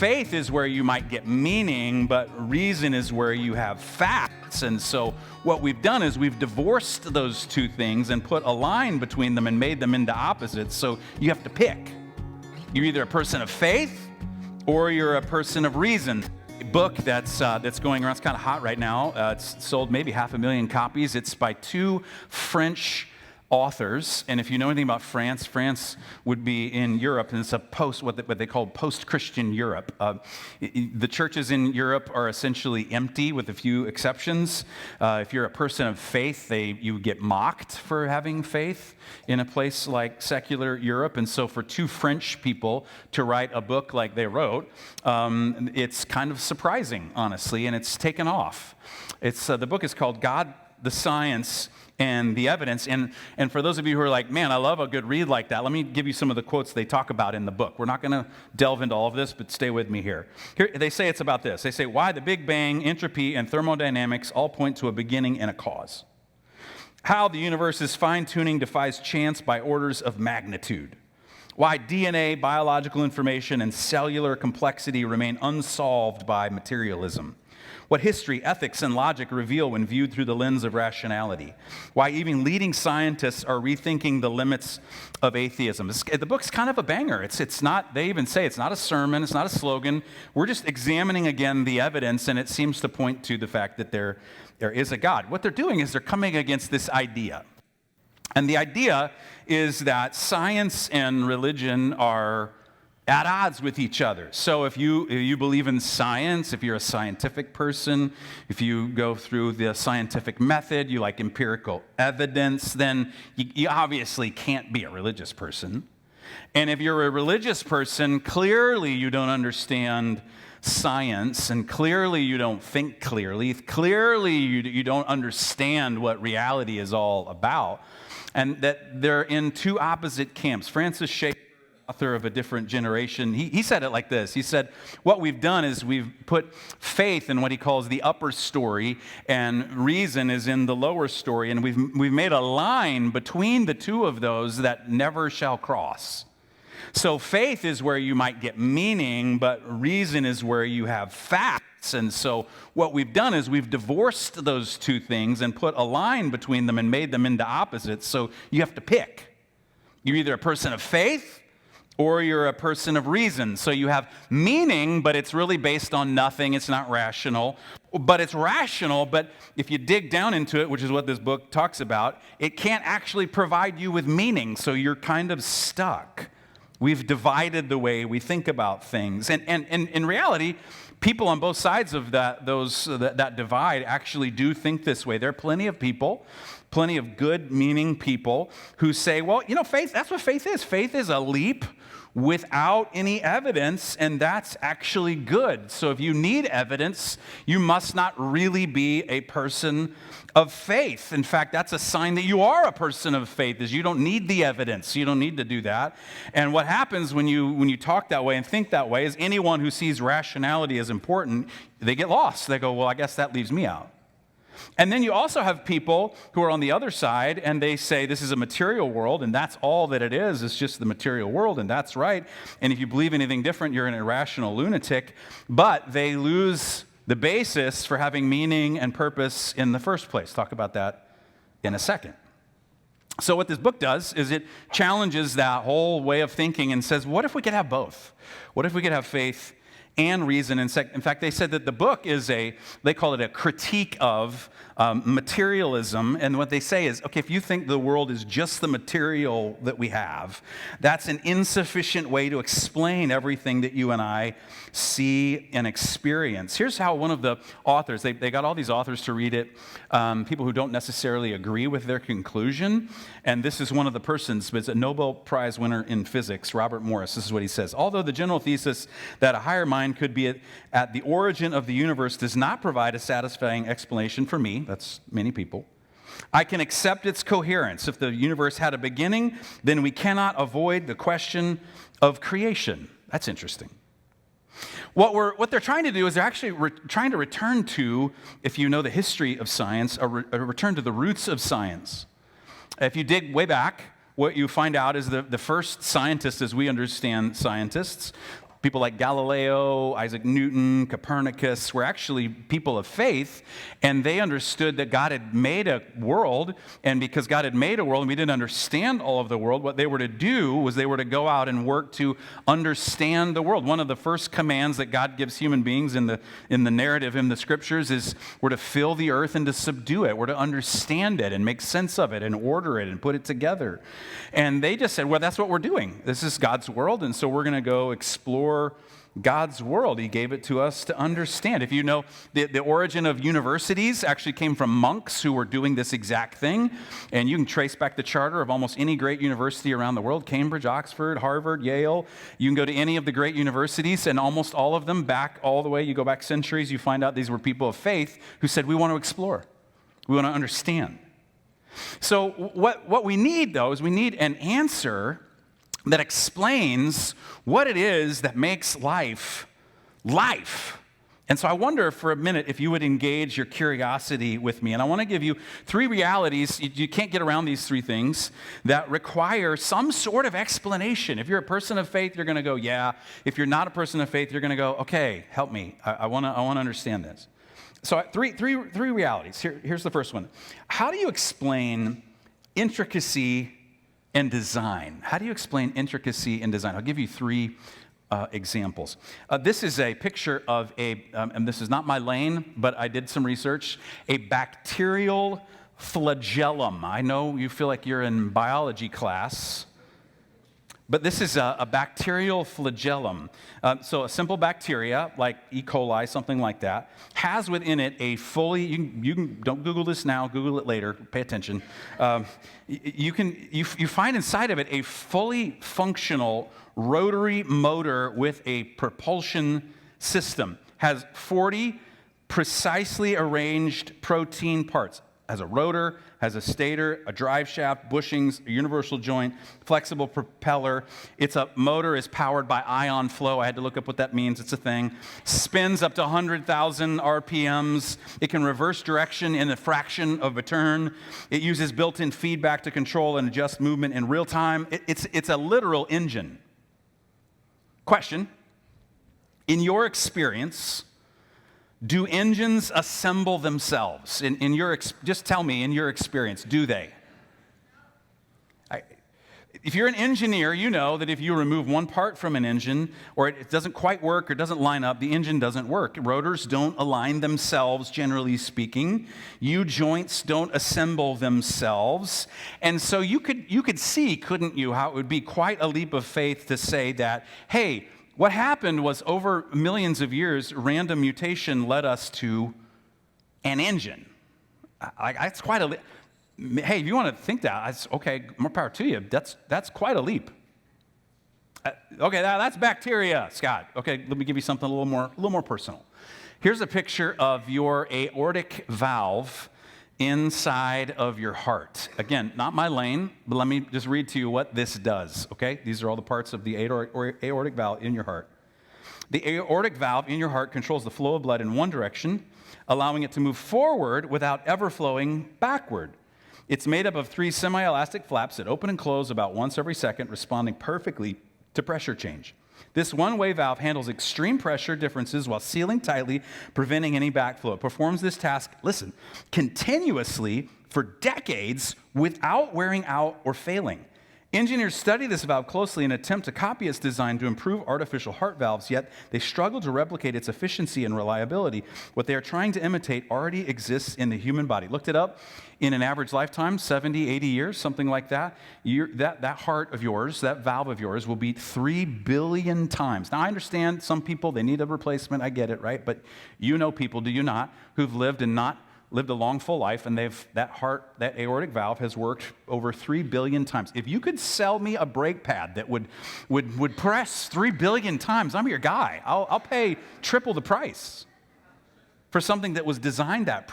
faith is where you might get meaning, but reason is where you have facts. And so what we've done is we've divorced those two things and put a line between them and made them into opposites. So you have to pick. You're either a person of faith or you're a person of reason. A book that's going around, it's kind of hot right now. It's sold maybe 500,000 copies. It's by two French authors, and if you know anything about France, France would be in Europe, and it's a what they call post-Christian Europe. The churches in Europe are essentially empty, with a few exceptions. If you're a person of faith, you get mocked for having faith in a place like secular Europe, and so for two French people to write a book like they wrote, it's kind of surprising, honestly, and it's taken off. The book is called God, the Science, and the Evidence. And for those of you who are like, man, I love a good read like that, let me give you some of the quotes they talk about in the book. We're not going to delve into all of this, but stay with me here. They say it's about this. They say, why the Big Bang, entropy, and thermodynamics all point to a beginning and a cause. How the universe's fine-tuning defies chance by orders of magnitude. Why DNA, biological information, and cellular complexity remain unsolved by materialism. What history, ethics, and logic reveal when viewed through the lens of rationality. Why even leading scientists are rethinking the limits of atheism. The book's kind of a banger. It's not, they even say it's not a sermon, it's not a slogan. We're just examining again the evidence, and it seems to point to the fact that there is a God. What they're doing is they're coming against this idea. And the idea is that science and religion are at odds with each other. So if you believe in science, if you're a scientific person, if you go through the scientific method, you like empirical evidence, then you obviously can't be a religious person. And if you're a religious person, clearly you don't understand science, and clearly you don't think clearly. Clearly you don't understand what reality is all about. And that they're in two opposite camps. Francis Schaeffer, author of A Different Generation, he said it like this. He said, what we've done is we've put faith in what he calls the upper story, and reason is in the lower story, and we've made a line between the two of those that never shall cross. So faith is where you might get meaning, but reason is where you have facts. And so what we've done is we've divorced those two things and put a line between them and made them into opposites. So you have to pick. You're either a person of faith or you're a person of reason. So you have meaning, but it's really based on nothing. It's not rational. But it's rational, but if you dig down into it, which is what this book talks about, it can't actually provide you with meaning. So you're kind of stuck. We've divided the way we think about things. And in reality, people on both sides of that divide actually do think this way. There are plenty of people, plenty of good meaning people who say, well, faith, that's what faith is. Faith is a leap without any evidence, and that's actually good. So if you need evidence, you must not really be a person of faith. In fact, that's a sign that you are a person of faith, is you don't need the evidence. You don't need to do that. And what happens when you talk that way and think that way is anyone who sees rationality as important, they get lost. They go, well, I guess that leaves me out. And then you also have people who are on the other side, and they say this is a material world, and that's all that it is. It's just the material world, and that's right. And if you believe anything different, you're an irrational lunatic. But they lose the basis for having meaning and purpose in the first place. Talk about that in a second. So what this book does is it challenges that whole way of thinking and says, what if we could have both? What if we could have faith and reason? In fact, they said that the book is they call it a critique of materialism. And what they say is, okay, if you think the world is just the material that we have, that's an insufficient way to explain everything that you and I see and experience. Here's how one of the authors, they got all these authors to read it, people who don't necessarily agree with their conclusion. And this is one of the persons, but it's a Nobel Prize winner in physics, Robert Morris. This is what he says. Although the general thesis that a higher mind could be at the origin of the universe does not provide a satisfying explanation for me, that's many people, I can accept its coherence. If the universe had a beginning, then we cannot avoid the question of creation. That's interesting. What they're trying to do is they're actually trying to return to, if you know the history of science, a return to the roots of science. If you dig way back, what you find out is the first scientists, as we understand scientists, People like Galileo, Isaac Newton, Copernicus were actually people of faith, and they understood that God had made a world, and because God had made a world and we didn't understand all of the world, what they were to do was they were to go out and work to understand the world. One of the first commands that God gives human beings in the narrative in the scriptures is we're to fill the earth and to subdue it. We're to understand it and make sense of it and order it and put it together. And they just said, well, that's what we're doing. This is God's world, and so we're going to go explore God's world. He gave it to us to understand. If you know, the origin of universities actually came from monks who were doing this exact thing, and you can trace back the charter of almost any great university around the world, Cambridge, Oxford, Harvard, Yale. You can go to any of the great universities, and almost all of them, back all the way, you go back centuries, you find out these were people of faith who said, we want to explore. We want to understand. So what we need, though, is we need an answer that explains what it is that makes life life. And so I wonder for a minute if you would engage your curiosity with me. And I want to give you three realities. You can't get around these three things that require some sort of explanation. If you're a person of faith, you're going to go, yeah. If you're not a person of faith, you're going to go, okay, help me. I want to understand this. So three realities. Here's the first one. How do you explain intricacy and design? How do you explain intricacy and design? I'll give you three examples. This is a picture of and this is not my lane, but I did some research, a bacterial flagellum. I know you feel like you're in biology class, but this is a bacterial flagellum. So a simple bacteria, like E. coli, something like that, has within it a fully, you can don't Google this now, Google it later, pay attention. You find inside of it a fully functional rotary motor with a propulsion system. Has 40 precisely arranged protein parts. Has a rotor, has a stator, a drive shaft, bushings, a universal joint, flexible propeller. Its motor is powered by ion flow. I had to look up what that means. It's a thing. Spins up to 100,000 RPMs. It can reverse direction in a fraction of a turn. It uses built-in feedback to control and adjust movement in real time. It's a literal engine. Question: in your experience, do engines assemble themselves? Just tell me, in your experience, do they? If you're an engineer, you know that if you remove one part from an engine, or it doesn't quite work or doesn't line up, the engine doesn't work. Rotors don't align themselves, generally speaking. U-joints don't assemble themselves. And so you could see, couldn't you, how it would be quite a leap of faith to say that, hey, what happened was over millions of years, random mutation led us to an engine. That's quite a hey, if you want to think that, that's okay, more power to you. That's quite a leap. Okay, that's bacteria, Scott. Okay, let me give you something a little more personal. Here's a picture of your aortic valve inside of your heart. Again, not my lane, but let me just read to you what this does, okay? These are all the parts of the aortic valve in your heart. The aortic valve in your heart controls the flow of blood in one direction, allowing it to move forward without ever flowing backward. It's made up of 3 semi-elastic flaps that open and close about once every second, responding perfectly to pressure change. This one-way valve handles extreme pressure differences while sealing tightly, preventing any backflow. It performs this task, listen, continuously for decades without wearing out or failing. Engineers study this valve closely and attempt to copy its design to improve artificial heart valves, yet they struggle to replicate its efficiency and reliability. What they are trying to imitate already exists in the human body. Looked it up. In an average lifetime, 70, 80 years, something like that, that heart of yours, that valve of yours will beat 3 billion times. Now, I understand some people, they need a replacement. I get it, right? But you know people, do you not, who've lived and not lived a long, full life, and that aortic valve has worked over 3 billion times. If you could sell me a brake pad that would press 3 billion times, I'm your guy. I'll pay triple the price for something that was designed that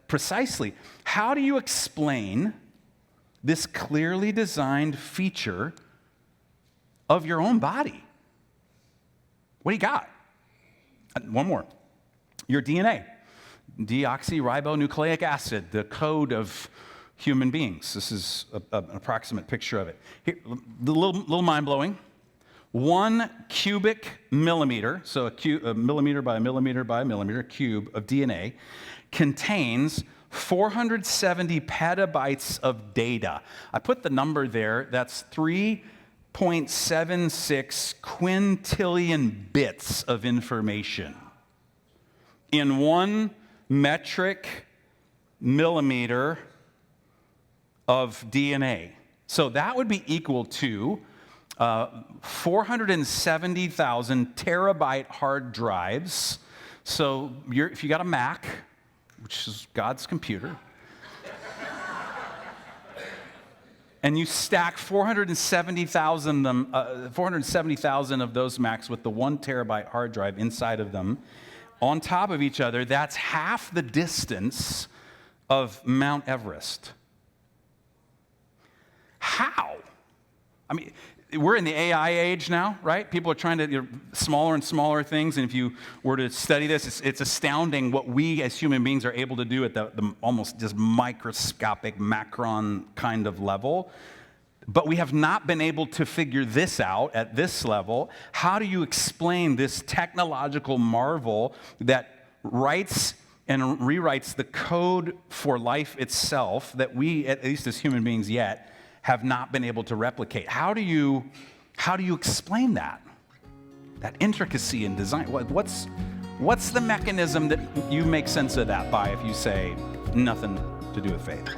precisely. How do you explain this clearly designed feature of your own body? What do you got? One more. Your DNA. Deoxyribonucleic acid, the code of human beings. This is an approximate picture of it. Here, a little mind-blowing. 1 cubic millimeter, so a millimeter by a millimeter by a millimeter cube of DNA, contains 470 petabytes of data. I put the number there. That's 3.76 quintillion bits of information in 1 metric millimeter of DNA. So that would be equal to 470,000 terabyte hard drives. So if you got a Mac, which is God's computer, and you stack 470,000 of those Macs with the 1 terabyte hard drive inside of them on top of each other, that's half the distance of Mount Everest. How? I mean, we're in the AI age now, right? People are trying to smaller and smaller things, and if you were to study this, it's astounding what we as human beings are able to do at the almost just microscopic macron kind of level. But we have not been able to figure this out at this level. How do you explain this technological marvel that writes and rewrites the code for life itself that we, at least as human beings yet, have not been able to replicate? How do you explain that intricacy in design? What's the mechanism that you make sense of that by if you say nothing to do with faith?